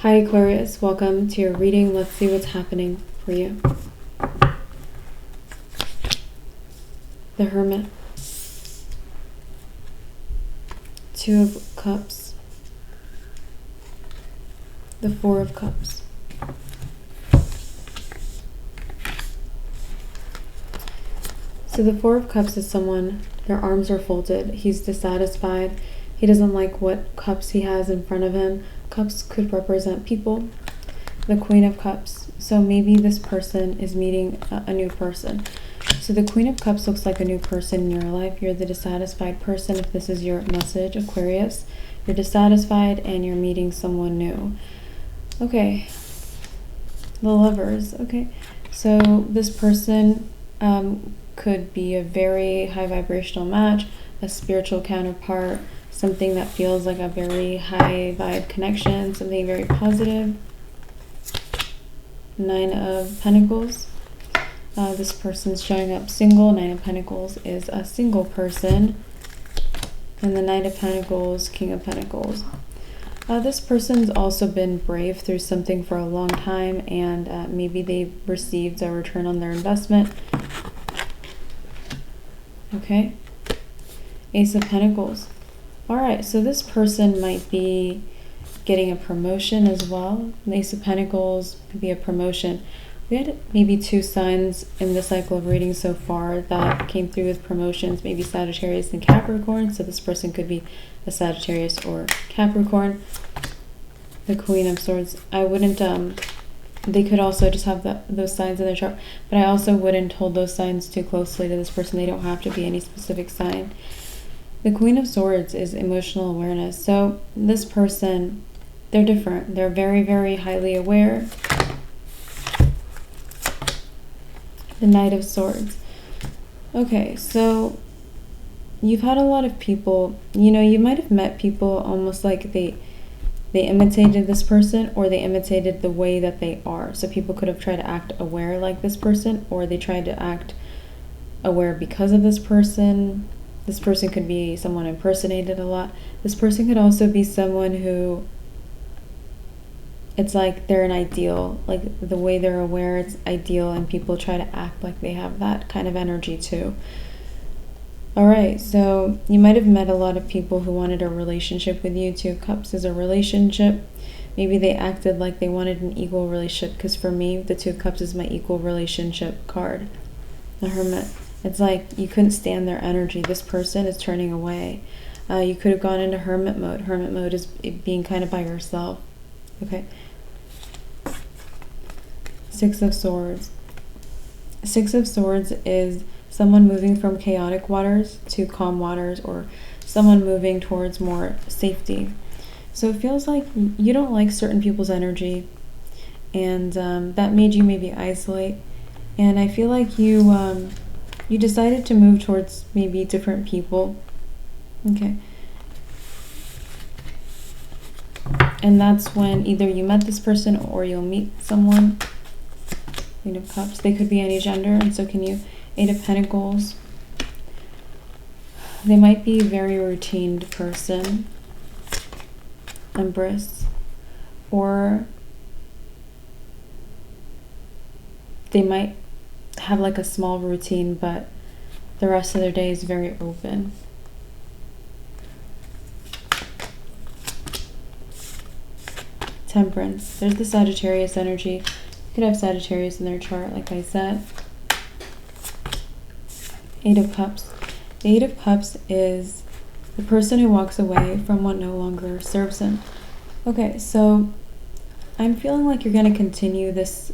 Hi Aquarius, welcome to your reading. Let's see what's happening for you. The Hermit. Two of Cups. The Four of Cups. So the Four of Cups is someone, their arms are folded. He's dissatisfied. He doesn't like what cups he has in front of him. Cups could represent people. The Queen of Cups. So maybe this person is meeting a new person. So the Queen of Cups looks like a new person in your life. You're the dissatisfied person. If this is your message, Aquarius, you're dissatisfied and you're meeting someone new. Okay. The Lovers. Okay. So this person could be a very high vibrational match, a spiritual counterpart, something that feels like a very high vibe connection, something very positive. Nine of Pentacles. This person's showing up single. Nine of Pentacles is a single person. And the Knight of Pentacles, King of Pentacles. This person's also been brave through something for a long time, and maybe they've received a return on their investment. Okay. Ace of Pentacles. Alright, so this person might be getting a promotion as well. The Ace of Pentacles could be a promotion. We had maybe two signs in the cycle of reading so far that came through with promotions, maybe Sagittarius and Capricorn. So this person could be a Sagittarius or Capricorn. The Queen of Swords. I wouldn't, they could also just have those signs in their chart, but I also wouldn't hold those signs too closely to this person. They don't have to be any specific sign. The Queen of Swords is emotional awareness. So this person, they're different. They're very, very highly aware. The Knight of Swords. Okay, so you've had a lot of people, you might have met people almost like they imitated this person, or they imitated the way that they are. So people could have tried to act aware like this person, or they tried to act aware because of this person. This person could be someone impersonated a lot. This person could also be someone who, it's like they're an ideal, like the way they're aware, it's ideal, and people try to act like they have that kind of energy too. Alright, so you might have met a lot of people who wanted a relationship with you. Two of Cups is a relationship. Maybe they acted like they wanted an equal relationship, because for me, the Two of Cups is my equal relationship card. The Hermit. It's like you couldn't stand their energy. This person is turning away. You could have gone into hermit mode. Hermit mode is being kind of by yourself. Okay. Six of Swords. Six of Swords is someone moving from chaotic waters to calm waters, or someone moving towards more safety. So it feels like you don't like certain people's energy, and that made you maybe isolate. And I feel like you decided to move towards maybe different people. Okay. And that's when either you met this person or you'll meet someone. Eight of Cups. They could be any gender, and so can you. Eight of Pentacles. They might be a very routine person. Empress. Or they might have like a small routine, but the rest of their day is very open. Temperance. There's the Sagittarius energy. You could have Sagittarius in their chart, like I said. Eight of Cups. The Eight of Cups is the person who walks away from what no longer serves him. Okay, so I'm feeling like you're going to continue this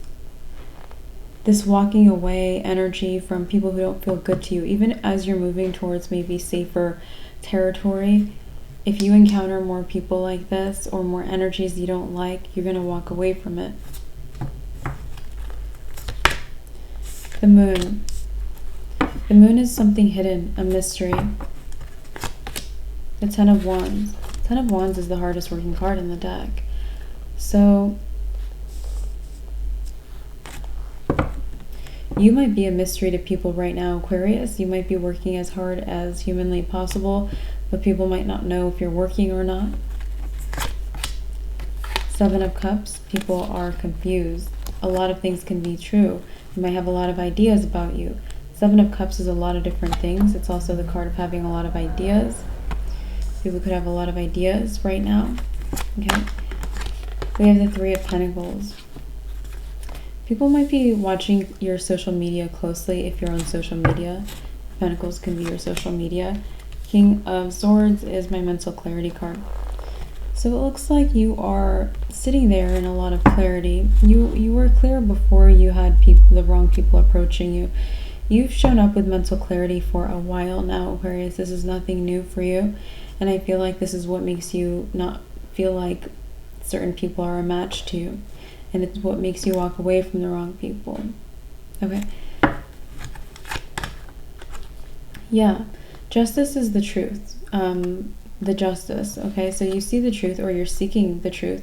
walking away energy from people who don't feel good to you, even as you're moving towards maybe safer territory. If you encounter more people like this, or more energies you don't like, you're going to walk away from it. The Moon. The Moon is something hidden, a mystery. The Ten of Wands. Ten of Wands is the hardest working card in the deck. So you might be a mystery to people right now, Aquarius. You might be working as hard as humanly possible, but people might not know if you're working or not. Seven of Cups, people are confused. A lot of things can be true. You might have a lot of ideas about you. Seven of Cups is a lot of different things. It's also the card of having a lot of ideas. People could have a lot of ideas right now. Okay. We have the Three of Pentacles. People might be watching your social media closely if you're on social media. Pentacles can be your social media. King of Swords is my mental clarity card. So it looks like you are sitting there in a lot of clarity. You were clear before you had the wrong people approaching you. You've shown up with mental clarity for a while now, Aquarius. This is nothing new for you. And I feel like this is what makes you not feel like certain people are a match to you. And it's what makes you walk away from the wrong people. Okay. Yeah. Justice is the truth. The justice. Okay. So you see the truth, or you're seeking the truth.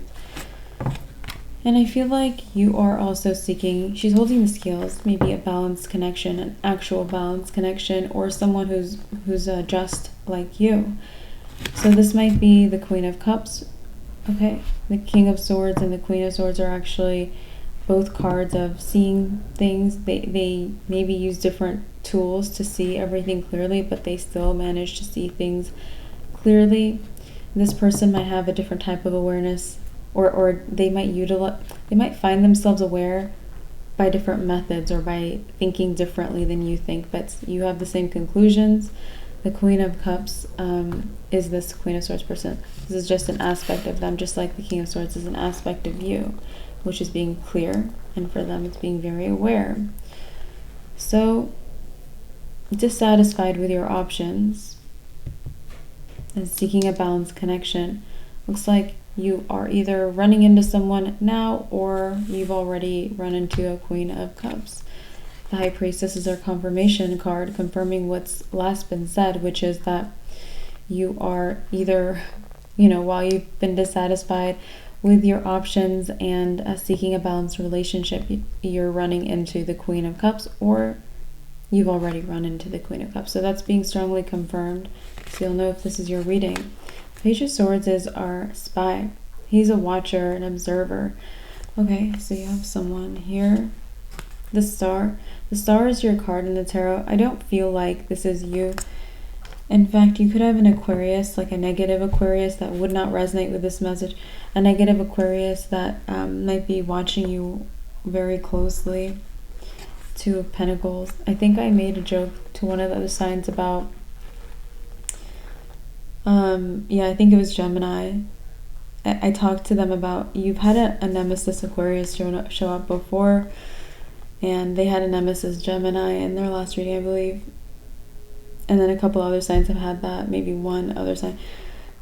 And I feel like you are also seeking, she's holding the scales, maybe a balanced connection, an actual balanced connection, or someone who's just like you. So this might be the Queen of Cups. Okay, the King of Swords and the Queen of Swords are actually both cards of seeing things. They maybe use different tools to see everything clearly, but they still manage to see things clearly. This person might have a different type of awareness, or they might find themselves aware by different methods or by thinking differently than you think, but you have the same conclusions. The Queen of Cups is this Queen of Swords person. This is just an aspect of them, just like the King of Swords is an aspect of you, which is being clear, and for them it's being very aware. So, dissatisfied with your options and seeking a balanced connection. Looks like you are either running into someone now, or you've already run into a Queen of Cups. The High Priestess is our confirmation card, confirming what's last been said, which is that you are either, while you've been dissatisfied with your options and seeking a balanced relationship, you're running into the Queen of Cups, or you've already run into the Queen of Cups. So that's being strongly confirmed. So you'll know if this is your reading. Page of Swords is our spy. He's a watcher, an observer. Okay, so you have someone here. The Star. The Star is your card in the tarot. I don't feel like this is you. In fact, you could have an Aquarius, like a negative Aquarius that would not resonate with this message. A negative Aquarius that might be watching you very closely. Two of Pentacles. I think I made a joke to one of the other signs about I think it was Gemini. I talked to them about, you've had a nemesis Aquarius show up before, and they had a nemesis Gemini in their last reading, I believe. And then a couple other signs have had that, maybe one other sign.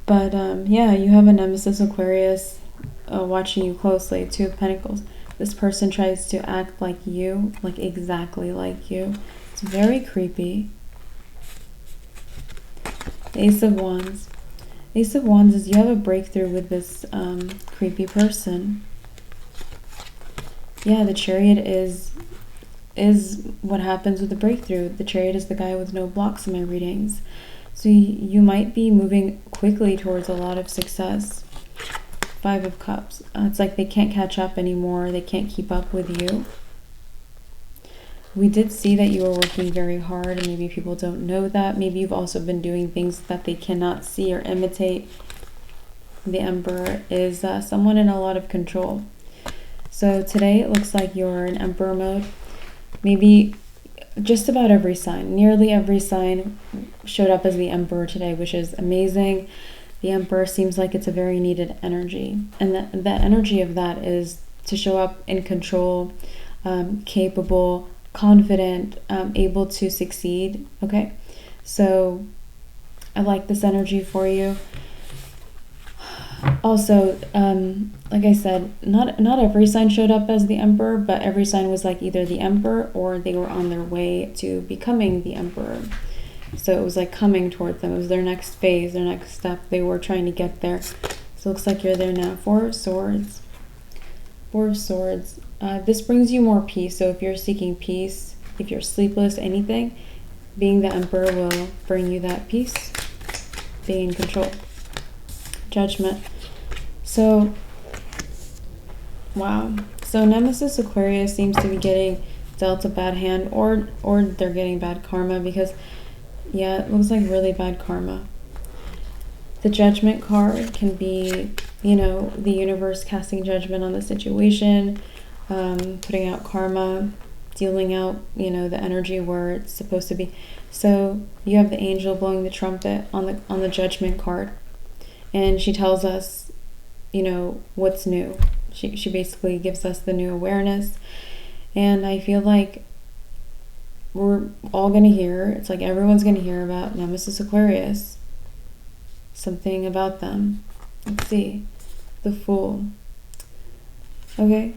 But you have a nemesis Aquarius watching you closely. Two of Pentacles. This person tries to act like you, like exactly like you. It's very creepy. Ace of Wands. Ace of Wands is you have a breakthrough with this creepy person. Yeah, the Chariot is what happens with the breakthrough. The Chariot is the guy with no blocks in my readings. So you might be moving quickly towards a lot of success. Five of Cups. It's like they can't catch up anymore. They can't keep up with you. We did see that you were working very hard, and maybe people don't know that. Maybe you've also been doing things that they cannot see or imitate. The Emperor is someone in a lot of control. So today it looks like you're in Emperor mode. Maybe just about every sign, nearly every sign showed up as the Emperor today, which is amazing. The Emperor seems like it's a very needed energy. And the energy of that is to show up in control, capable, confident, able to succeed. Okay, so I like this energy for you. Also, like I said, not every sign showed up as the Emperor, but every sign was like either the Emperor or they were on their way to becoming the Emperor. So it was like coming towards them. It was their next phase, their next step. They were trying to get there. So it looks like you're there now. Four of Swords. Four of Swords. This brings you more peace. So if you're seeking peace, if you're sleepless, anything, being the Emperor will bring you that peace, being in control. Judgment. So Wow. So Nemesis Aquarius seems to be getting dealt a bad hand, or they're getting bad karma, because yeah, it looks like really bad karma. The Judgment card can be, you know, the universe casting judgment on the situation, putting out karma, dealing out, you know, the energy where it's supposed to be. So you have the angel blowing the trumpet on the Judgment card, and she tells us, you know, what's new. She basically gives us the new awareness, and I feel like we're all gonna hear. It's like everyone's gonna hear about Nemesis Aquarius. Something about them. Let's see. The Fool. Okay.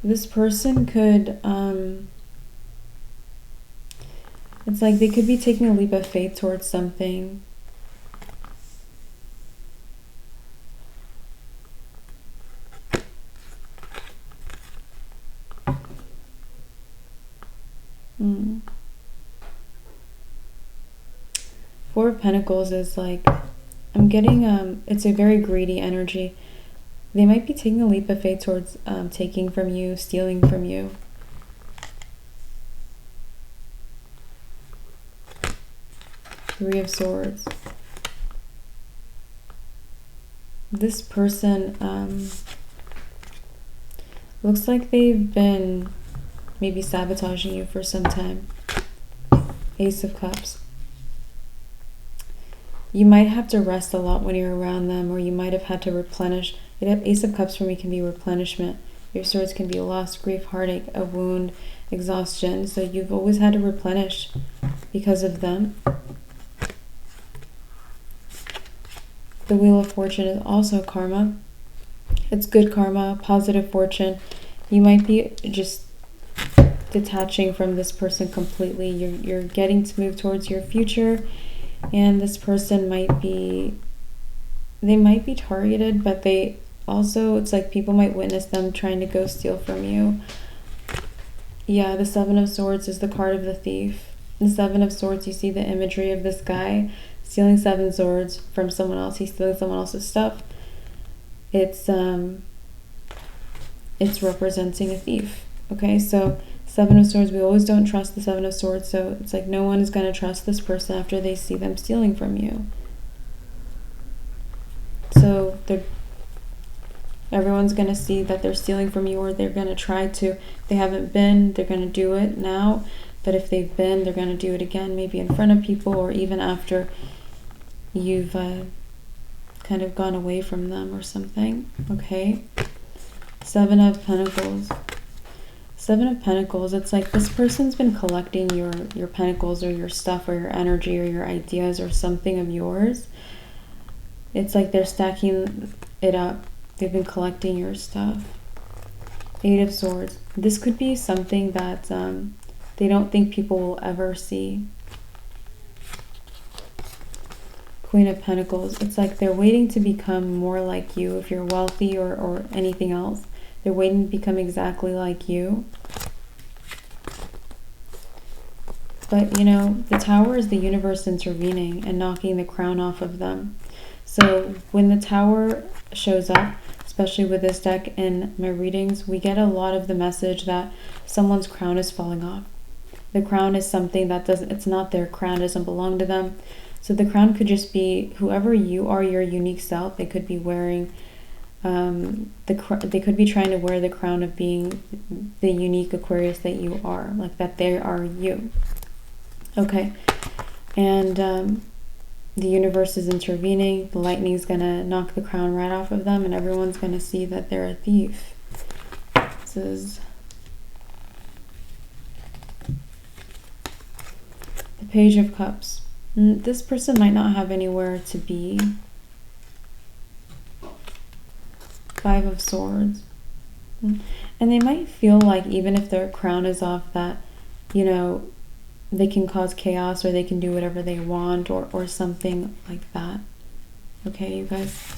This person could, it's like they could be taking a leap of faith towards something. Four of Pentacles is like, I'm getting, it's a very greedy energy. They might be taking a leap of faith towards taking from you, stealing from you. Three of Swords. This person looks like they've been maybe sabotaging you for some time. Ace of Cups. You might have to rest a lot when you're around them, or you might have had to replenish. Ace of Cups for me can be replenishment. Your Swords can be loss, grief, heartache, a wound, exhaustion. So you've always had to replenish because of them. The Wheel of Fortune is also karma. It's good karma, positive fortune. You might be just detaching from this person completely. You're getting to move towards your future, and this person might be targeted, but they also, it's like people might witness them trying to go steal from you. Yeah, the Seven of Swords is the card of the thief. The Seven of Swords, you see the imagery of this guy stealing 7 swords from someone else. He's stealing someone else's stuff. It's representing a thief. Okay, so Seven of Swords, we always don't trust the Seven of Swords, so it's like no one is going to trust this person after they see them stealing from you. So everyone's going to see that they're stealing from you, or they're going to try to. If they haven't been, they're going to do it now. But if they've been, they're going to do it again, maybe in front of people, or even after you've kind of gone away from them or something. Okay. Seven of Pentacles. Seven of Pentacles, it's like this person's been collecting your pentacles, or your stuff, or your energy, or your ideas, or something of yours. It's like they're stacking it up. They've been collecting your stuff. Eight of Swords. This could be something that they don't think people will ever see. Queen of Pentacles. It's like they're waiting to become more like you. If you're wealthy or anything else, they're waiting to become exactly like you. But, you know, the Tower is the universe intervening and knocking the crown off of them. So when the Tower shows up, especially with this deck in my readings, we get a lot of the message that someone's crown is falling off. The crown is something that it's not their crown, it doesn't belong to them. So the crown could just be whoever you are, your unique self. They could be wearing, they could be trying to wear the crown of being the unique Aquarius that you are, like that they are you. Okay, and the universe is intervening. The lightning's gonna knock the crown right off of them, and everyone's gonna see that they're a thief. This is the Page of Cups. This person might not have anywhere to be. Five of Swords. And they might feel like even if their crown is off, that, you know, they can cause chaos, or they can do whatever they want, or something like that. Okay, you guys?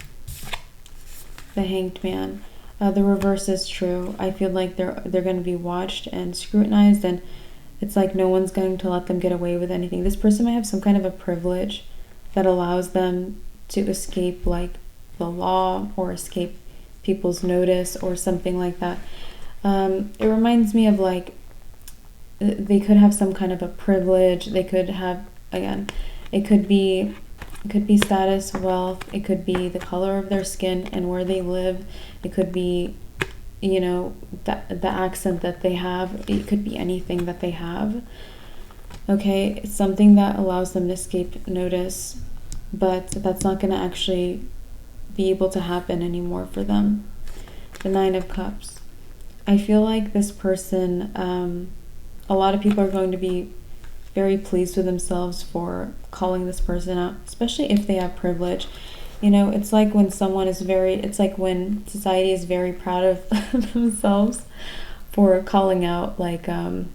The Hanged Man. The reverse is true. I feel like they're going to be watched and scrutinized, and it's like no one's going to let them get away with anything. This person might have some kind of a privilege that allows them to escape, like, the law or escape people's notice or something like that. It reminds me of like they could have some kind of a privilege. They could have, again, it could be status, wealth. It could be the color of their skin and where they live. It could be, you know, the accent that they have. It could be anything that they have. Okay, it's something that allows them to escape notice, but that's not going to actually be able to happen anymore for them. The Nine of Cups. I feel like this person, a lot of people are going to be very pleased with themselves for calling this person out, especially if they have privilege. You know, it's like when someone is it's like when society is very proud of themselves for calling out like a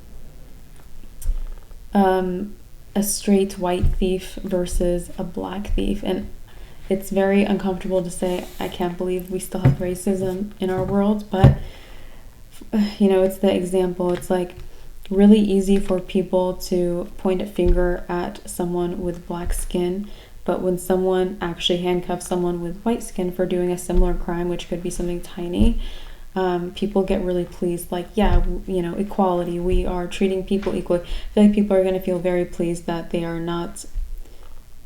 straight white thief versus a black thief. And it's very uncomfortable to say, I can't believe we still have racism in our world, but you know, it's the example. It's like really easy for people to point a finger at someone with black skin, but when someone actually handcuffs someone with white skin for doing a similar crime, which could be something tiny, people get really pleased, like, yeah, you know, equality, we are treating people equally. I feel like people are going to feel very pleased that they are not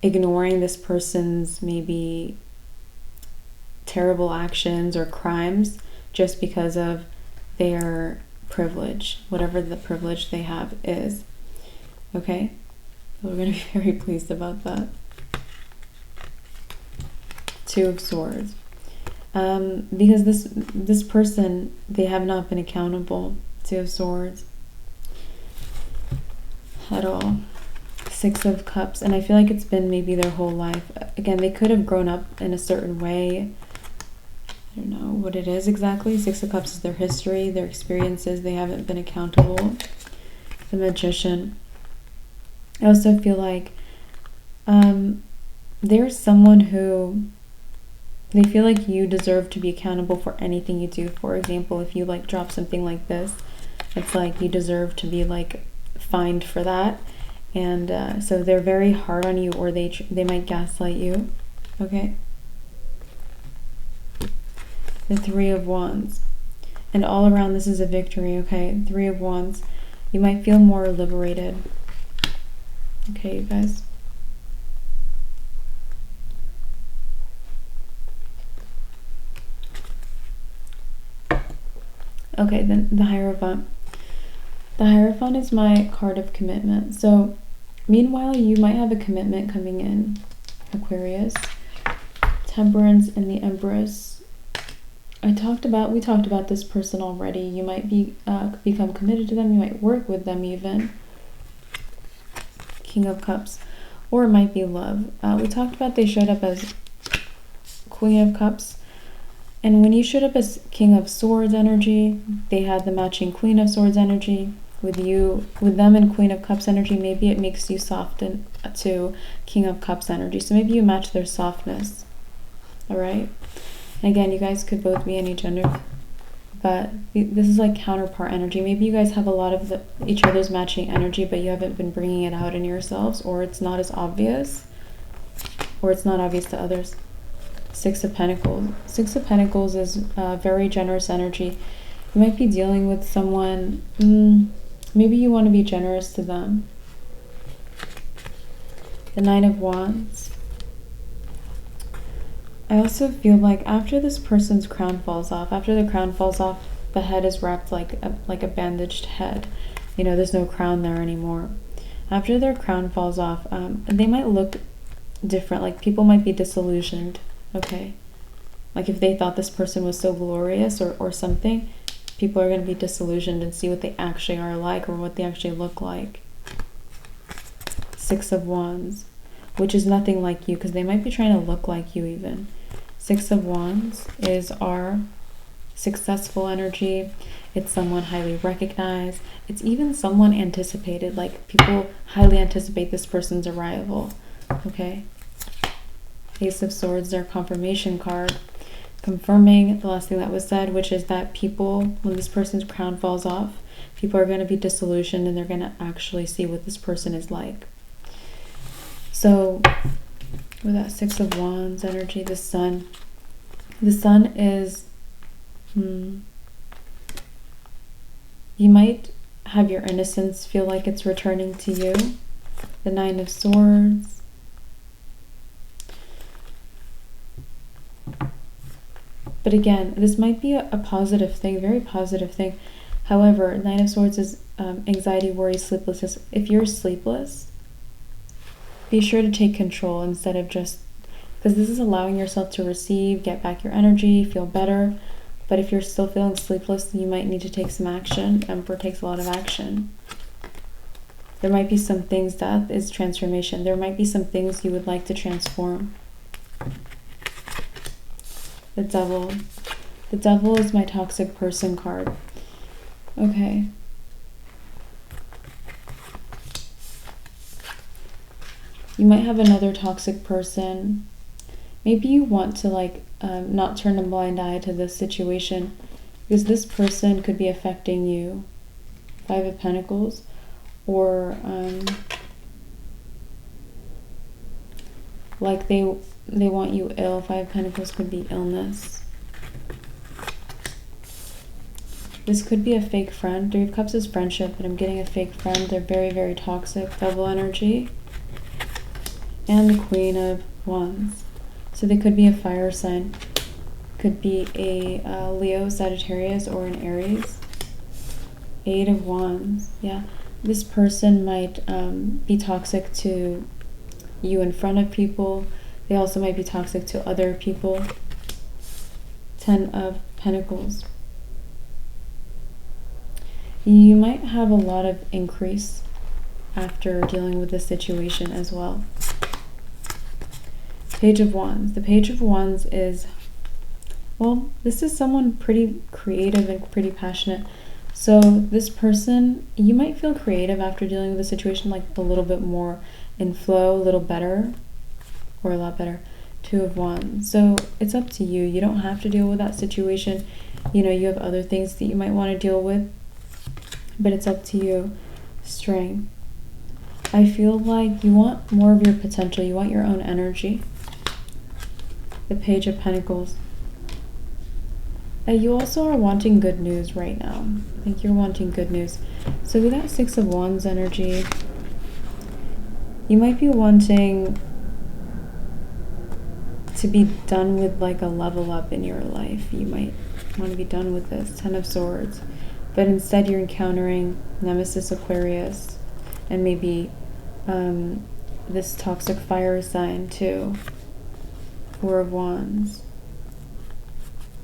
ignoring this person's maybe terrible actions or crimes just because of their privilege, whatever the privilege they have is. Okay, so we're going to be very pleased about that. Two of Swords. Because this person, they have not been accountable. Two of Swords at all. Six of Cups, and I feel like it's been maybe their whole life. Again, they could have grown up in a certain way. I don't know what it is exactly. Six of Cups is their history, their experiences. They haven't been accountable. The Magician. I also feel like there's someone who they feel like you deserve to be accountable for anything you do. For example, if you like drop something like this, it's like you deserve to be like fined for that. And so they're very hard on you, or they might gaslight you. Okay. The Three of Wands. And all around this is a victory, okay? Three of Wands. You might feel more liberated. Okay, you guys. Okay, then the Hierophant. The Hierophant is my card of commitment. So, meanwhile, you might have a commitment coming in, Aquarius. Temperance and the Empress. We talked about this person already. You might become committed to them. You might work with them even. King of Cups. Or it might be love. We talked about they showed up as Queen of Cups. And when you showed up as King of Swords energy, they had the matching Queen of Swords energy. With them and Queen of Cups energy, maybe it makes you soften to King of Cups energy. So maybe you match their softness. Alright? And again, you guys could both be any gender, but this is like counterpart energy. Maybe you guys have a lot of each other's matching energy, but you haven't been bringing it out in yourselves, or it's not as obvious, or it's not obvious to others. Six of Pentacles. Six of Pentacles is very generous energy. You might be dealing with someone, maybe you want to be generous to them. The Nine of Wands. I also feel like after this person's crown falls off, the head is wrapped like a bandaged head. You know, there's no crown there anymore. After their crown falls off, they might look different. Like people might be disillusioned. Okay, like if they thought this person was so glorious or something, people are going to be disillusioned and see what they actually are like, or what they actually look like. Six of Wands, which is nothing like you, because they might be trying to look like you even. Six of Wands is our successful energy. It's someone highly recognized. It's even someone anticipated, like people highly anticipate this person's arrival. Okay. Ace of Swords, their confirmation card, confirming the last thing that was said, which is that people, when this person's crown falls off, people are going to be disillusioned and they're going to actually see what this person is like. So with that Six of Wands energy, the Sun, The Sun is, you might have your innocence feel like it's returning to you. The Nine of Swords. But again, this might be a positive thing, very positive thing. However, Nine of Swords is anxiety, worry, sleeplessness. If you're sleepless, be sure to take control instead of just, because this is allowing yourself to receive, get back your energy, feel better. But if you're still feeling sleepless, you might need to take some action. Emperor takes a lot of action. There might be some things, death is transformation. There might be some things you would like to transform. The Devil. The Devil is my toxic person card. Okay. You might have another toxic person. Maybe you want to not turn a blind eye to this situation, because this person could be affecting you. Five of Pentacles. Or like they want you ill. Five of Pentacles could be illness. This could be a fake friend. Three of Cups is friendship, but I'm getting a fake friend. They're very, very toxic. Devil energy. And the Queen of Wands. So they could be a fire sign. Could be a Leo, Sagittarius, or an Aries. Eight of Wands. Yeah. This person might be toxic to you in front of people. They also might be toxic to other people. Ten of Pentacles. You might have a lot of increase after dealing with this situation as well. Page of Wands. The Page of Wands is, well, this is someone pretty creative and pretty passionate. So this person, you might feel creative after dealing with the situation, like a little bit more in flow, a little better, or a lot better. Two of Wands. So it's up to you. You don't have to deal with that situation. You know, you have other things that you might want to deal with, but it's up to you. Strength. I feel like you want more of your potential. You want your own energy. The Page of Pentacles. You also are wanting good news right now. I think you're wanting good news. So with that Six of Wands energy, you might be wanting to be done with like a level up in your life. You might want to be done with this. Ten of Swords. But instead you're encountering Nemesis Aquarius and maybe this toxic fire sign too. Four of Wands.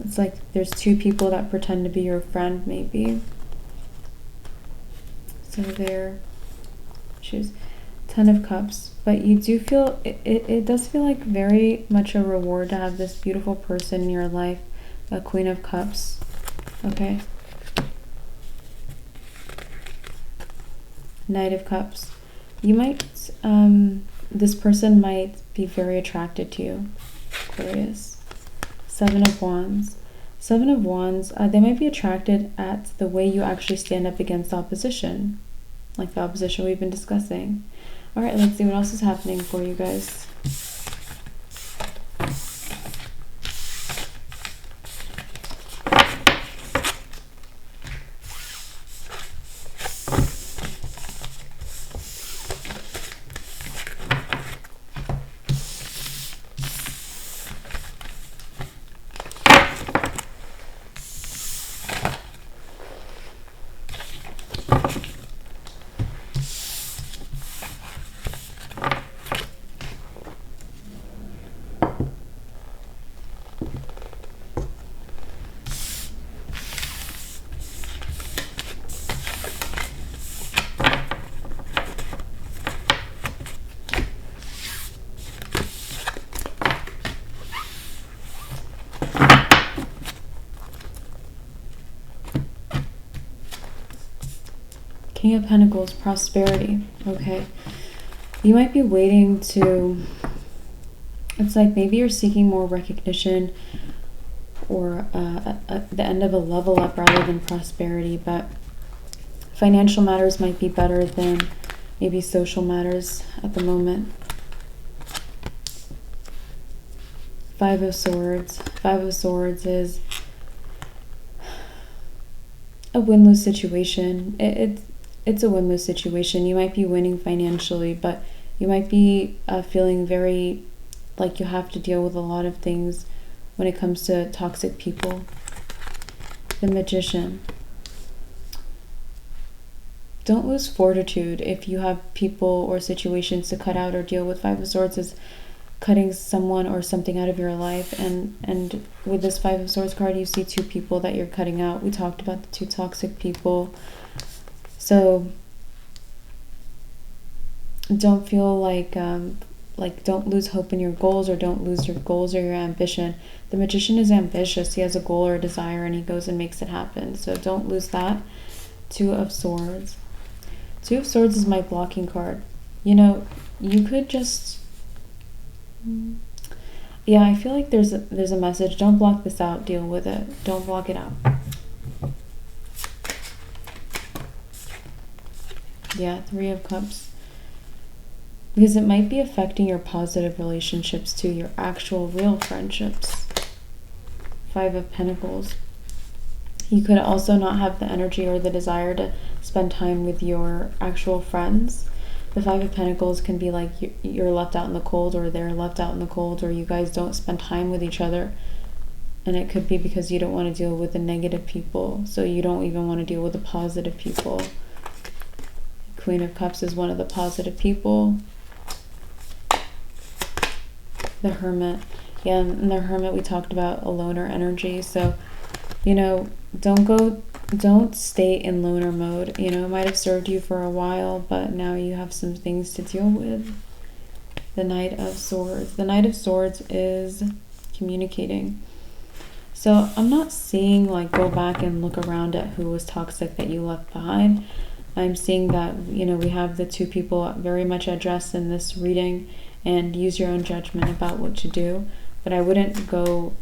It's like there's two people that pretend to be your friend, maybe. So there, choose. Ten of Cups. But you do feel, it does feel like very much a reward to have this beautiful person in your life. A Queen of Cups. Okay. Knight of Cups. You might, this person might be very attracted to you. Aquarius. Seven of Wands. Seven of Wands, they might be attracted at the way you actually stand up against opposition, like the opposition we've been discussing. All right, let's see what else is happening for you guys. King of Pentacles, prosperity. Okay. You might be waiting to, it's like maybe you're seeking more recognition or the end of a level up rather than prosperity, but financial matters might be better than maybe social matters at the moment. Five of Swords. Five of Swords is a win-lose situation. It's a win-lose situation. You might be winning financially, but you might be feeling very like you have to deal with a lot of things when it comes to toxic people. The Magician. Don't lose fortitude if you have people or situations to cut out or deal with. Five of Swords is cutting someone or something out of your life, and with this Five of Swords card you see two people that you're cutting out. We talked about the two toxic people. So don't feel like don't lose hope in your goals, or don't lose your goals or your ambition. The Magician is ambitious. He has a goal or a desire and he goes and makes it happen. So don't lose that. Two of Swords. Two of Swords is my blocking card. You know, you could just... Yeah, I feel like there's a message. Don't block this out. Deal with it. Don't block it out. Yeah, Three of Cups. Because it might be affecting your positive relationships too, your actual real friendships. Five of Pentacles. You could also not have the energy or the desire to spend time with your actual friends. The Five of Pentacles can be like you're left out in the cold, or they're left out in the cold, or you guys don't spend time with each other. And it could be because you don't want to deal with the negative people, so you don't even want to deal with the positive people. Queen of Cups is one of the positive people. The Hermit. Yeah, in the Hermit we talked about a loner energy. So, you know, don't stay in loner mode. You know, it might have served you for a while, but now you have some things to deal with. The Knight of Swords. The Knight of Swords is communicating. So I'm not seeing like go back and look around at who was toxic that you left behind. I'm seeing that, you know, we have the two people very much addressed in this reading, and use your own judgment about what to do. But I wouldn't go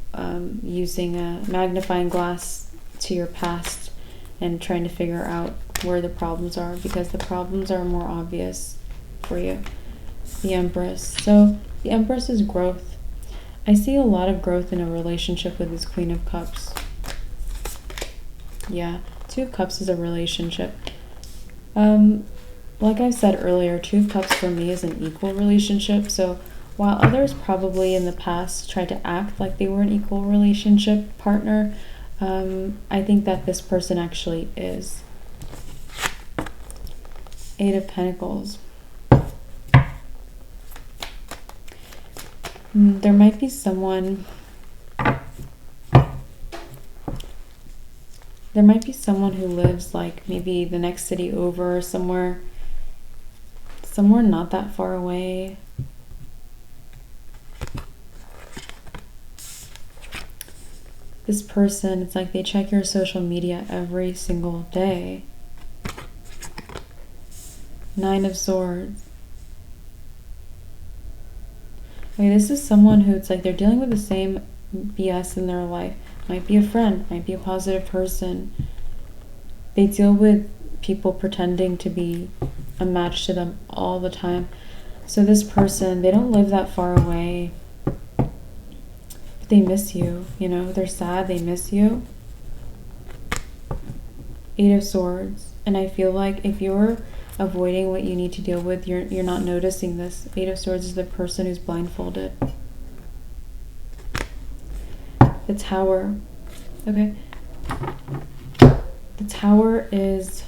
using a magnifying glass to your past and trying to figure out where the problems are, because the problems are more obvious for you. The Empress. So the Empress is growth. I see a lot of growth in a relationship with this Queen of Cups. Yeah, Two of Cups is a relationship. Like I said earlier, Two of Cups for me is an equal relationship. So while others probably in the past tried to act like they were an equal relationship partner, I think that this person actually is. Eight of Pentacles. There might be someone... There might be someone who lives like maybe the next city over, somewhere not that far away. This person, it's like they check your social media every single day. Nine of Swords. Okay, this is someone who it's like they're dealing with the same BS in their life. Might be a friend, might be a positive person. They deal with people pretending to be a match to them all the time. So this person, they don't live that far away, but they miss you. You know, they're sad, they miss you. Eight of Swords. And I feel like if you're avoiding what you need to deal with, you're not noticing this. Eight of Swords is the person who's blindfolded. The Tower. Okay. The Tower is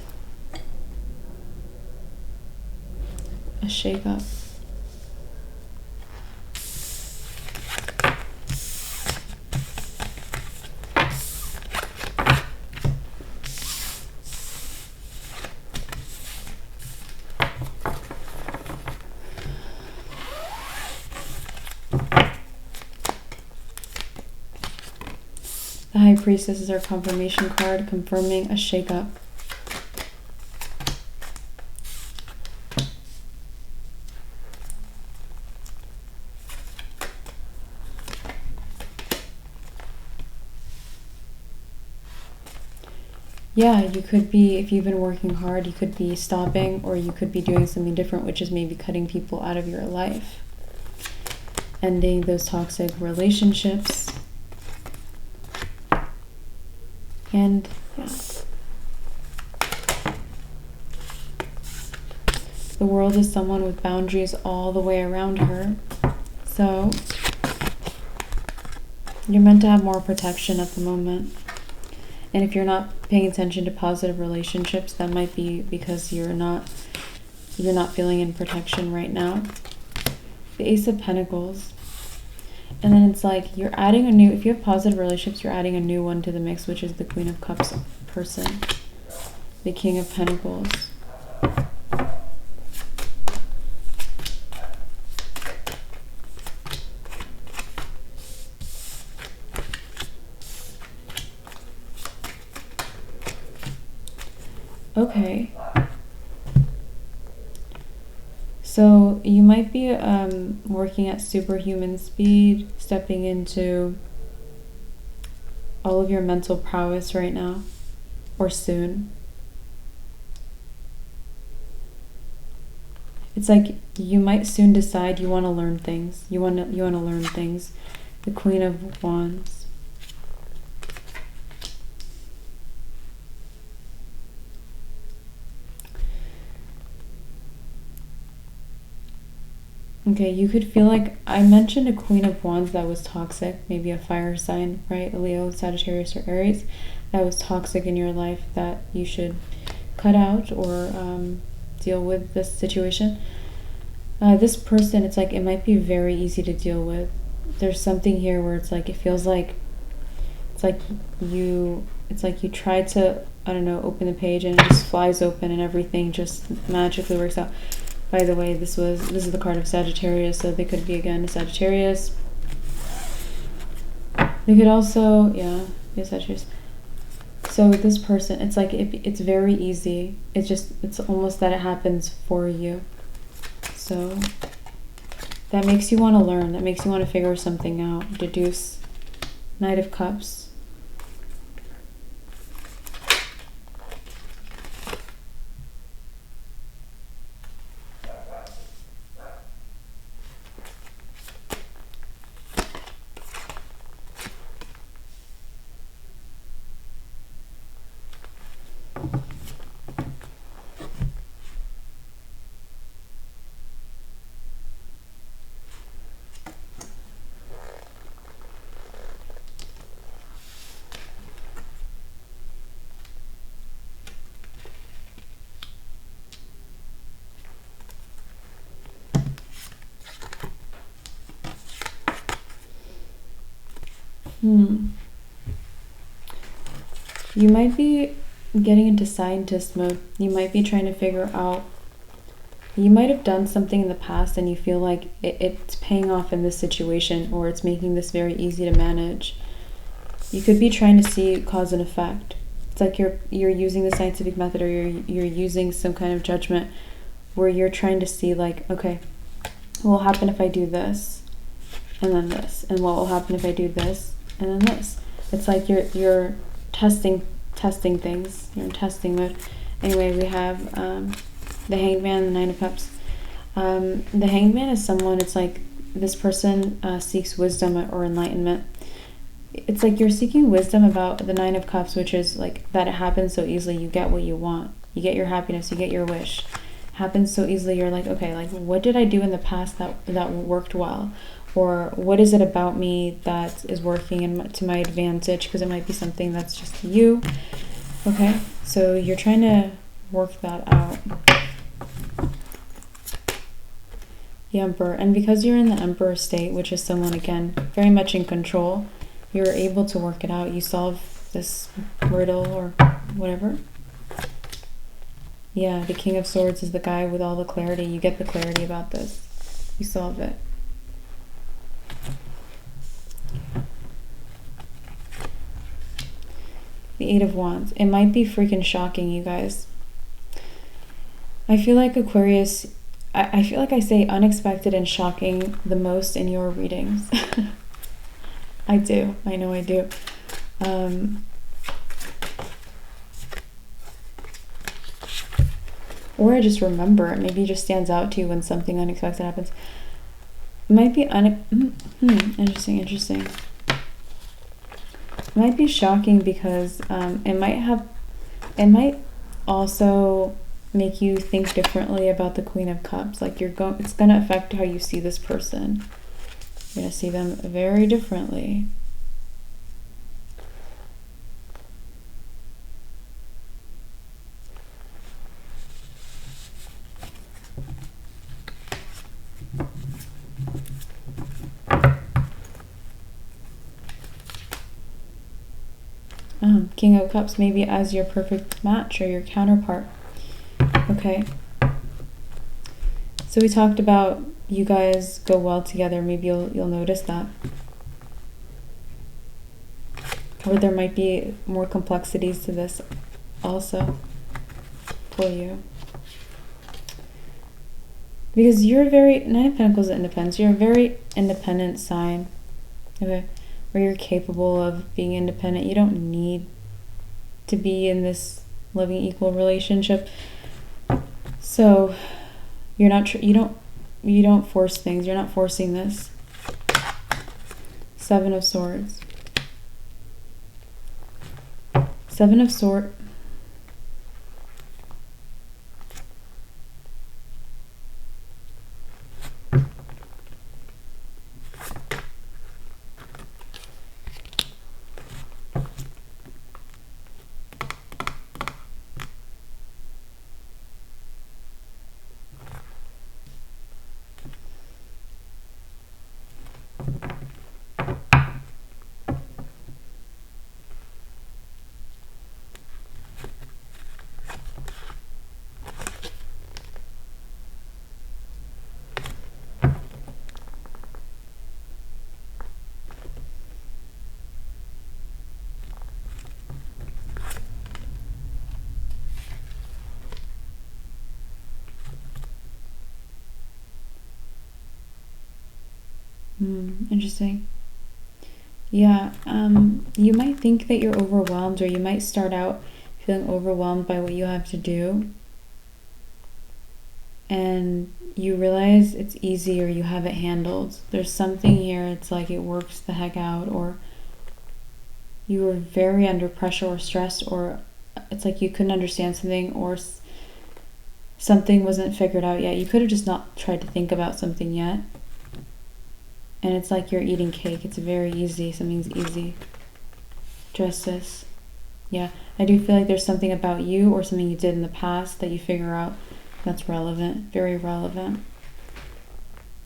a shakeup. The High Priestess is our confirmation card, confirming a shakeup. Yeah, you could be, if you've been working hard, you could be stopping, or you could be doing something different, which is maybe cutting people out of your life. ending those toxic relationships. And yeah. The World is someone with boundaries all the way around her. So you're meant to have more protection at the moment. And if you're not paying attention to positive relationships, that might be because you're not feeling in protection right now. The Ace of Pentacles. And then it's like you're adding a new, if you have positive relationships, you're adding a new one to the mix, which is the Queen of Cups person. The King of Pentacles. Okay. So you might be working at superhuman speed, stepping into all of your mental prowess right now, or soon. It's like you might soon decide you want to learn things. You want to learn things. The Queen of Wands. Okay, you could feel like, I mentioned a Queen of Wands that was toxic, maybe a fire sign, right? A Leo, Sagittarius, or Aries, that was toxic in your life that you should cut out or deal with this situation. This person, it's like it might be very easy to deal with. There's something here where it's like it feels like you try to, I don't know, open the page and it just flies open and everything just magically works out. By the way, this is the card of Sagittarius, so they could be again a Sagittarius. They could also, yeah, be a Sagittarius. So this person, it's like it's very easy. It's almost that it happens for you. So that makes you want to learn. That makes you want to figure something out. Deduce. Knight of Cups. You might be getting into scientist mode. You might be trying to figure out, you might have done something in the past and you feel like it's paying off in this situation, or it's making this very easy to manage. You could be trying to see cause and effect. It's like you're using the scientific method, or you're using some kind of judgment where you're trying to see like, okay, what will happen if I do this and then this, and what will happen if I do this and then this. It's like you're testing things. You're in testing mode. Anyway, we have the Hangman, the Nine of Cups. The Hangman is someone, it's like this person seeks wisdom or enlightenment. It's like you're seeking wisdom about the Nine of Cups, which is like that it happens so easily. You get what you want. You get your happiness. You get your wish. It happens so easily. You're like, okay, like what did I do in the past that worked well? Or what is it about me that is working to my advantage? Because it might be something that's just you. Okay, so you're trying to work that out. The Emperor. And because you're in the Emperor state, which is someone, again, very much in control, you're able to work it out. You solve this riddle or whatever. Yeah, the King of Swords is the guy with all the clarity. You get the clarity about this. You solve it. The Eight of Wands. It might be freaking shocking, you guys. I feel like Aquarius, I feel like I say unexpected and shocking the most in your readings. I do. I know I do. Or I just remember it. Maybe it just stands out to you when something unexpected happens. It might be interesting. It might be shocking because it might also make you think differently about the Queen of Cups. Like it's gonna affect how you see this person. You're gonna see them very differently. King of Cups, maybe as your perfect match or your counterpart. Okay. So we talked about you guys go well together. Maybe you'll notice that. Or there might be more complexities to this also for you. Because you're Nine of Pentacles is independence. You're a very independent sign. Okay. Where you're capable of being independent. You don't need to be in this living equal relationship. So you're not you don't force things. You're not forcing this. Seven of Swords. Seven of Swords. Interesting. Yeah, you might think that you're overwhelmed, or you might start out feeling overwhelmed by what you have to do. And you realize it's easy, or you have it handled. There's something here, it's like it works the heck out, or you were very under pressure or stressed, or it's like you couldn't understand something, or something wasn't figured out yet. You could have just not tried to think about something yet. And it's like you're eating cake. It's very easy. Something's easy. Justice. Yeah, I do feel like there's something about you or something you did in the past that you figure out that's relevant. Very relevant.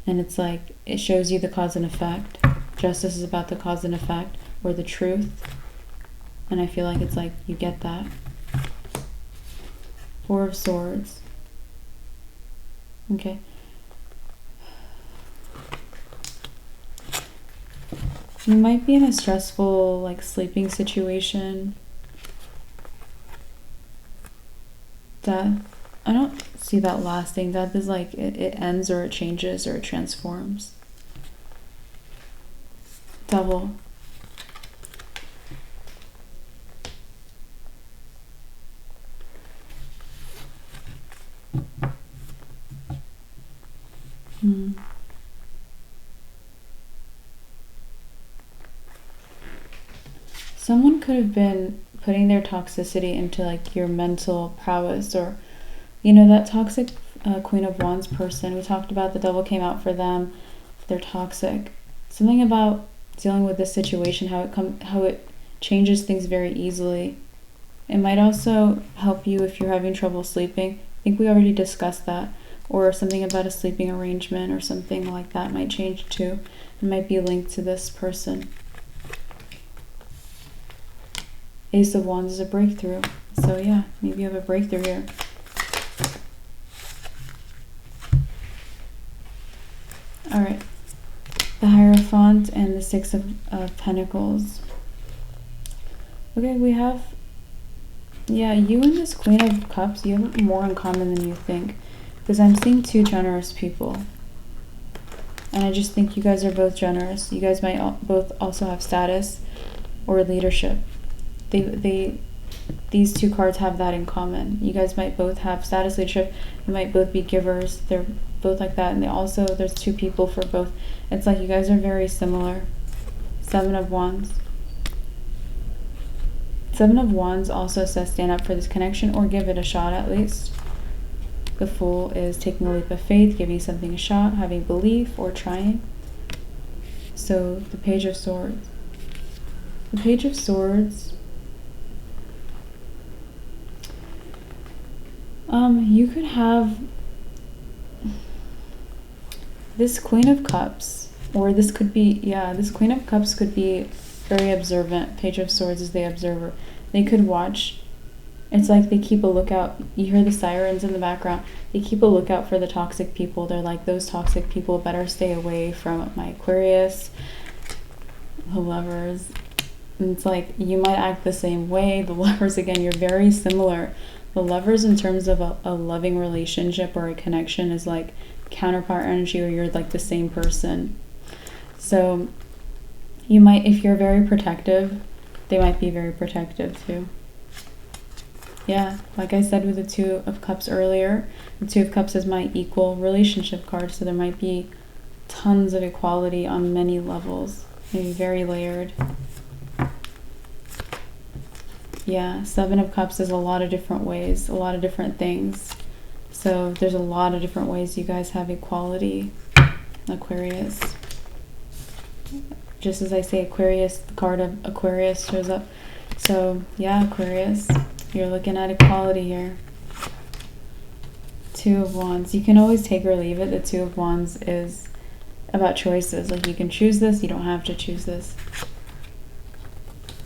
And it's like, it shows you the cause and effect. Justice is about the cause and effect, or the truth. And I feel like it's like you get that. Four of Swords. Okay. You might be in a stressful, like, sleeping situation. Death. I don't see that lasting. Death is like, it ends, or it changes, or it transforms. Devil. Someone could have been putting their toxicity into like your mental prowess, or that toxic Queen of Wands person. We talked about the Devil came out for them. They're toxic. Something about dealing with this situation, how it changes things very easily. It might also help you if you're having trouble sleeping. I think we already discussed that. Or something about a sleeping arrangement or something like that might change too. It might be linked to this person. Ace of Wands is a breakthrough. So yeah, maybe you have a breakthrough here. Alright. The Hierophant and the Six of Pentacles. Okay, we have... Yeah, you and this Queen of Cups, you have more in common than you think. Because I'm seeing two generous people. And I just think you guys are both generous. You guys might both also have status or leadership. These two cards have that in common. You guys might both have status, leadership. You might both be givers. both like that. And they also, there's 2 people for both. It's like you guys are very similar. 7 of Wands. 7 of Wands also says stand up for this connection or give it a shot at least. The Fool is taking a leap of faith, giving something a shot, having belief, or trying. So the Page of Swords. The Page of Swords. You could have this Queen of Cups, or this could be, yeah, this Queen of Cups could be very observant. Page of Swords is the observer. They could watch. It's like they keep a lookout. You hear the sirens in the background. They keep a lookout for the toxic people. They're like, those toxic people better stay away from my Aquarius, the Lovers. And it's like, you might act the same way. The Lovers, again, you're very similar. The Lovers, in terms of a loving relationship or a connection, is like counterpart energy, or you're like the same person. So you might, if you're very protective, they might be very protective too. Yeah, like I said with the 2 of Cups earlier, the 2 of Cups is my equal relationship card, so there might be tons of equality on many levels, maybe very layered. Yeah, 7 of Cups is a lot of different ways, a lot of different things. So there's a lot of different ways you guys have equality, Aquarius. Just as I say Aquarius, the card of Aquarius shows up. So yeah, Aquarius, you're looking at equality here. 2 of Wands. You can always take or leave it. The 2 of Wands is about choices. Like, you can choose this, you don't have to choose this.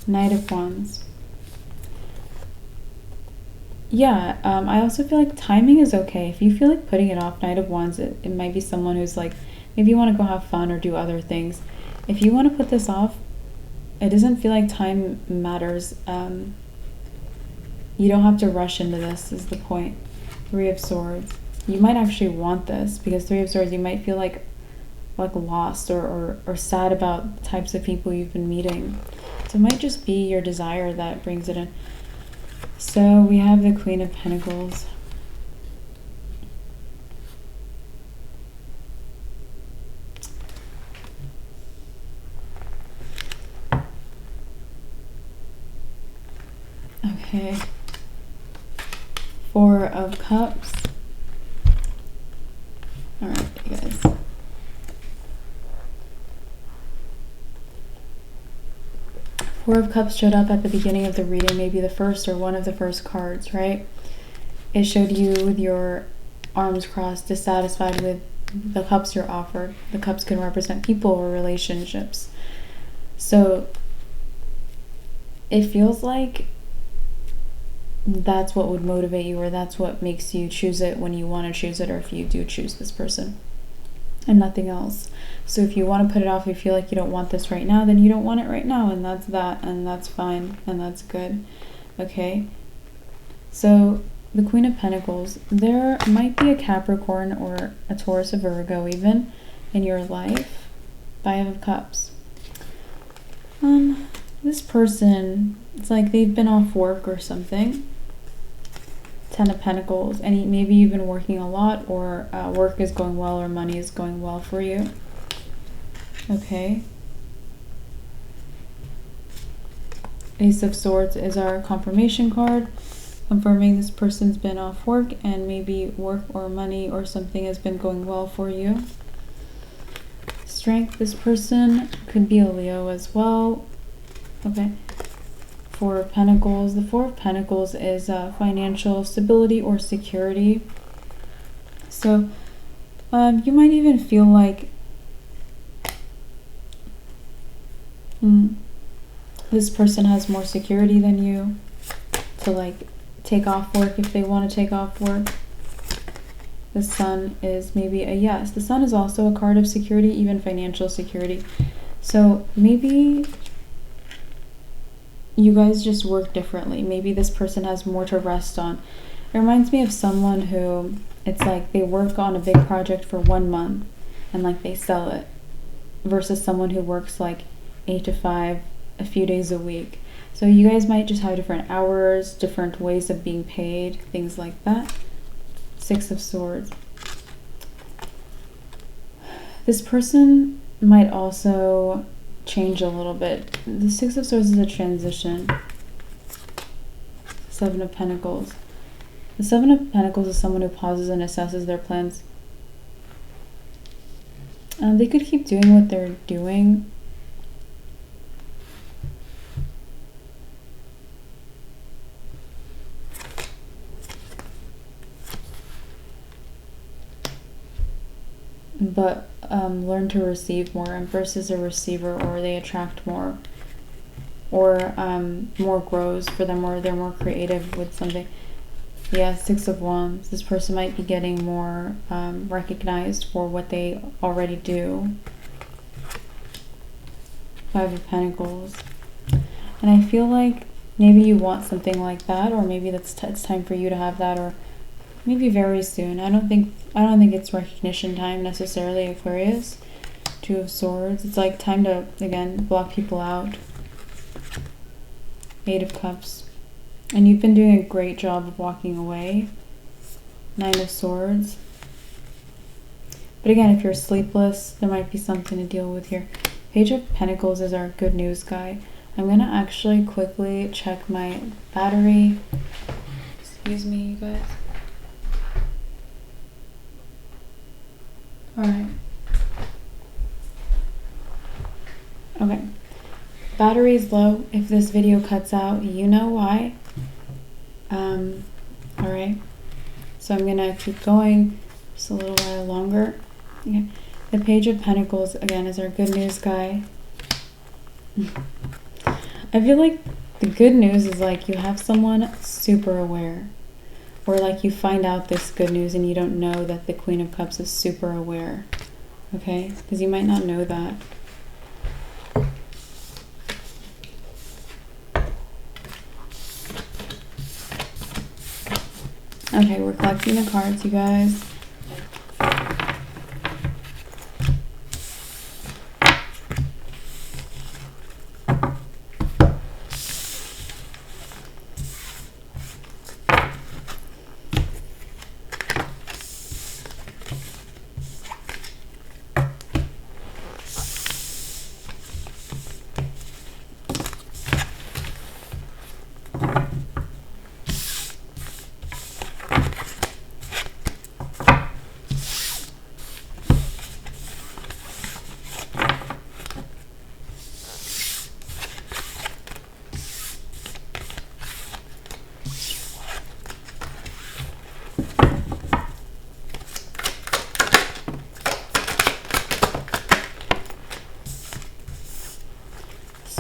Knight of Wands. Yeah, I also feel like timing is okay. If you feel like putting it off, Knight of Wands, it might be someone who's like, maybe you want to go have fun or do other things. If you want to put this off, it doesn't feel like time matters. You don't have to rush into this, is the point. 3 of Swords. You might actually want this, because 3 of Swords, you might feel like lost or sad about the types of people you've been meeting. So it might just be your desire that brings it in. So we have the Queen of Pentacles. Okay. 4 of Cups. All right, you guys. Four of Cups showed up at the beginning of the reading, maybe the first or one of the first cards, right? It showed you with your arms crossed, dissatisfied with the cups you're offered. The cups can represent people or relationships. So it feels like that's what would motivate you, or that's what makes you choose it when you want to choose it, or if you do choose this person and nothing else. So if you want to put it off, you feel like you don't want this right now, then you don't want it right now, and that's that, and that's fine, and that's good. Okay, so the Queen of Pentacles, there might be a Capricorn or a Taurus or Virgo even in your life. 5 of Cups. This person, it's like they've been off work or something. 10 of Pentacles, and maybe you've been working a lot, or work is going well, or money is going well for you. Okay. Ace of Swords is our confirmation card, confirming this person's been off work, and maybe work or money or something has been going well for you. Strength, this person could be a Leo as well. Okay. 4 of Pentacles. The 4 of Pentacles is financial stability or security. So you might even feel like this person has more security than you to like take off work if they want to take off work. The Sun is maybe a yes. The Sun is also a card of security, even financial security. So maybe you guys just work differently. Maybe this person has more to rest on. It reminds me of someone who, it's like they work on a big project for 1 month and like they sell it, versus someone who works like 8 to 5 a few days a week. So you guys might just have different hours, different ways of being paid, things like that. 6 of Swords. This person might also change a little bit. The Six of Swords is a transition. Seven of Pentacles. The Seven of Pentacles is someone who pauses and assesses their plans. They could keep doing what they're doing. But learn to receive more. Empress is a receiver, or they attract more. Or more grows for them, or they're more creative with something. Yeah, Six of Wands. This person might be getting more recognized for what they already do. Five of Pentacles. And I feel like maybe you want something like that, or maybe it's time for you to have that, or maybe very soon. I don't think it's recognition time necessarily, Aquarius. Two of Swords. It's like time to, again, block people out. Eight of Cups. And you've been doing a great job of walking away. Nine of Swords. But again, if you're sleepless, there might be something to deal with here. Page of Pentacles is our good news guy. I'm going to actually quickly check my battery. Excuse me, you guys. Alright. Okay. Battery's low. If this video cuts out, you know why. Alright. So I'm gonna keep going just a little while longer. Okay. The Page of Pentacles, again, is our good news guy. I feel like the good news is like you have someone super aware. Or like you find out this good news and you don't know that the Queen of Cups is super aware. Okay? Because you might not know that. Okay, we're collecting the cards, you guys.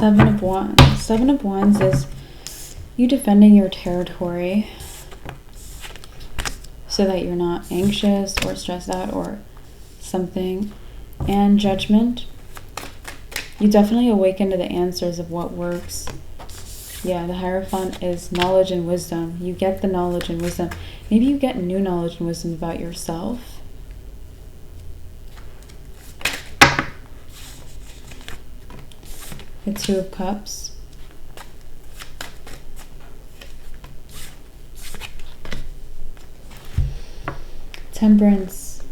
Seven of Wands. Seven of Wands is you defending your territory so that you're not anxious or stressed out or something. And Judgment. You definitely awaken to the answers of what works. Yeah, the Hierophant is knowledge and wisdom. You get the knowledge and wisdom. Maybe you get new knowledge and wisdom about yourself. The Two of Cups. Temperance.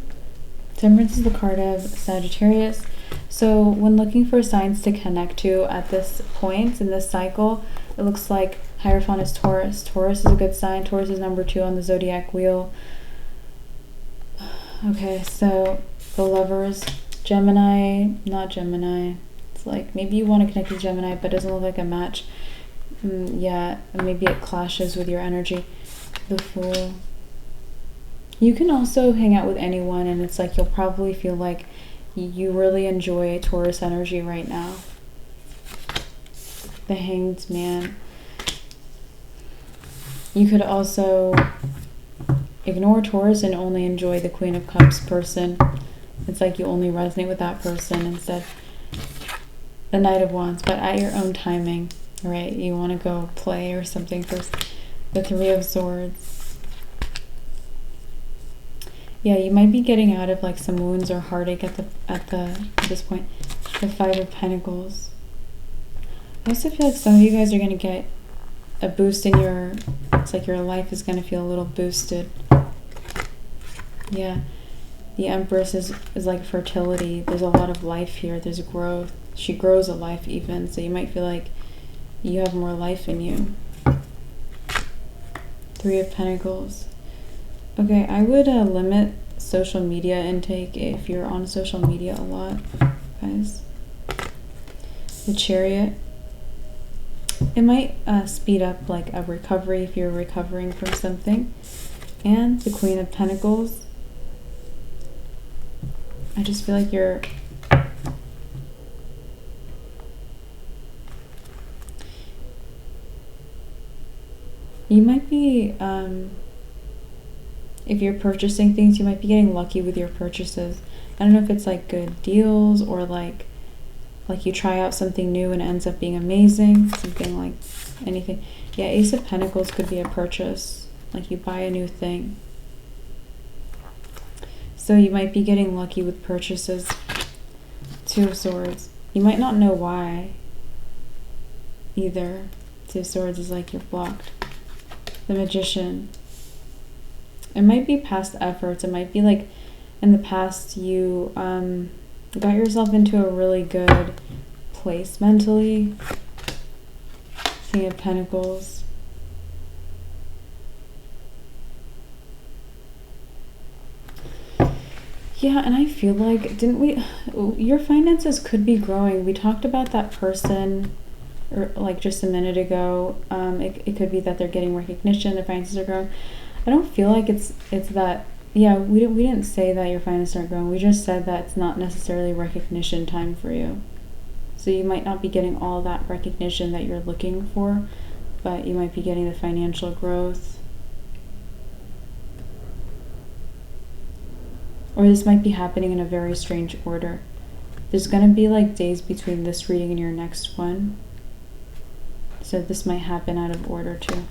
Temperance is the card of Sagittarius. So when looking for signs to connect to at this point in this cycle, it looks like Hierophant is Taurus. Taurus is a good sign. Taurus is number 2 on the zodiac wheel. Okay, so the Lovers. Gemini, not Gemini. Like maybe you want to connect with Gemini, but it doesn't look like a match. Yeah, maybe it clashes with your energy. The Fool. You can also hang out with anyone, and it's like you'll probably feel like you really enjoy Taurus energy right now. The Hanged Man. You could also ignore Taurus and only enjoy the Queen of Cups person. It's like you only resonate with that person instead. The Knight of Wands, but at your own timing, right? You want to go play or something first. The Three of Swords. Yeah, you might be getting out of like some wounds or heartache at this point. The Five of Pentacles. I also feel like some of you guys are going to get a boost in your, it's like your life is going to feel a little boosted. Yeah. The Empress is like fertility. There's a lot of life here. There's growth. She grows a life even. So you might feel like you have more life in you. Three of Pentacles. Okay, I would limit social media intake if you're on social media a lot, guys. The Chariot. It might speed up like a recovery if you're recovering from something. And the Queen of Pentacles. I just feel like you're you might be if you're purchasing things, you might be getting lucky with your purchases. I don't know if it's like good deals or like you try out something new and it ends up being amazing, something like anything. Yeah, Ace of Pentacles could be a purchase, like you buy a new thing. So you might be getting lucky with purchases. Two of Swords. You might not know why either. Two of Swords is like you're blocked. The Magician. It might be past efforts. It might be like in the past you got yourself into a really good place mentally. King of Pentacles. Yeah, and I feel like, didn't we, your finances could be growing. We talked about that person or like just a minute ago. It could be that they're getting recognition, their finances are growing. I don't feel like it's that, yeah, we didn't say that your finances aren't growing. We just said that it's not necessarily recognition time for you. So you might not be getting all that recognition that you're looking for, but you might be getting the financial growth. Or this might be happening in a very strange order. There's going to be like days between this reading and your next one. So this might happen out of order too.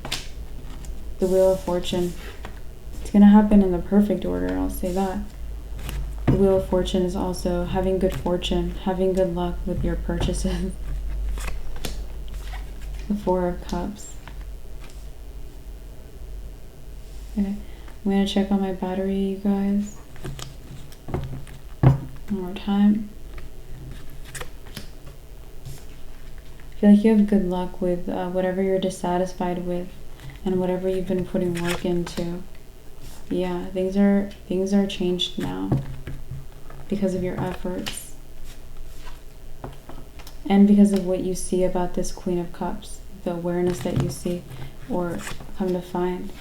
The Wheel of Fortune. It's going to happen in the perfect order, I'll say that. The Wheel of Fortune is also having good fortune, having good luck with your purchases. The Four of Cups. Okay, I'm going to check on my battery, you guys. One more time. I feel like you have good luck with whatever you're dissatisfied with and whatever you've been putting work into. Yeah, things are changed now because of your efforts and because of what you see about this Queen of Cups, the awareness that you see or come to find.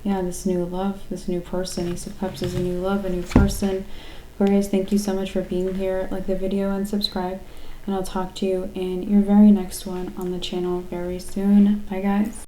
Yeah, this new love, this new person. Ace of Cups is a new love, a new person. Aquarius, thank you so much for being here. Like the video and subscribe, and I'll talk to you in your very next one on the channel very soon. Bye, guys.